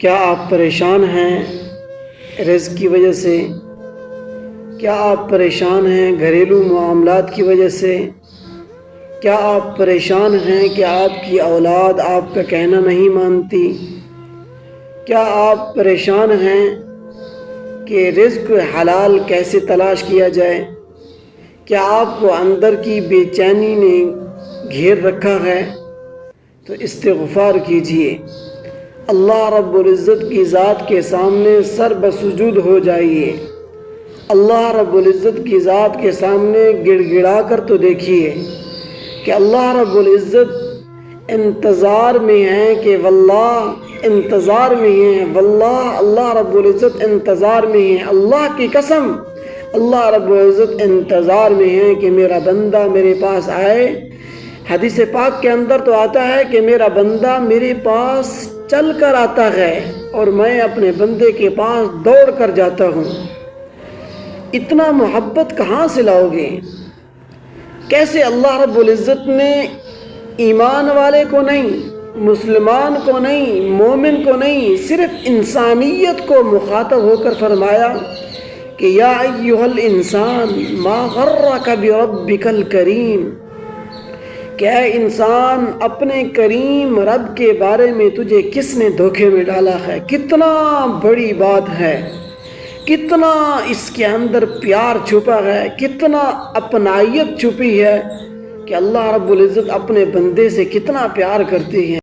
کیا آپ پریشان ہیں رزق کی وجہ سے؟ کیا آپ پریشان ہیں گھریلو معاملات کی وجہ سے؟ کیا آپ پریشان ہیں کہ آپ کی اولاد آپ کا کہنا نہیں مانتی؟ کیا آپ پریشان ہیں کہ رزق حلال کیسے تلاش کیا جائے؟ کیا آپ کو اندر کی بے چینی نے گھیر رکھا ہے؟ تو استغفار کیجیے، اللہ رب العزت کی ذات کے سامنے سر بسجود ہو جائیے، اللہ رب العزت کی ذات کے سامنے گڑ گڑا کر تو دیکھیے کہ اللہ رب العزت انتظار میں ہیں کہ واللہ انتظار میں ہیں، واللہ اللہ رب العزت انتظار میں ہیں، اللہ کی قسم اللہ رب العزت انتظار میں ہیں کہ میرا بندہ میرے پاس آئے۔ حدیث پاک کے اندر تو آتا ہے کہ میرا بندہ میرے پاس چل کر آتا ہے اور میں اپنے بندے کے پاس دوڑ کر جاتا ہوں۔ اتنا محبت کہاں سے لاؤ گے؟ کیسے اللہ رب العزت نے ایمان والے کو نہیں، مسلمان کو نہیں، مومن کو نہیں، صرف انسانیت کو مخاطب ہو کر فرمایا کہ یا ایھا الانسان ما غرک بربک الکریم، کہ اے انسان اپنے کریم رب کے بارے میں تجھے کس نے دھوکے میں ڈالا ہے؟ کتنا بڑی بات ہے، کتنا اس کے اندر پیار چھپا ہے، کتنا اپنائیت چھپی ہے کہ اللہ رب العزت اپنے بندے سے کتنا پیار کرتے ہیں۔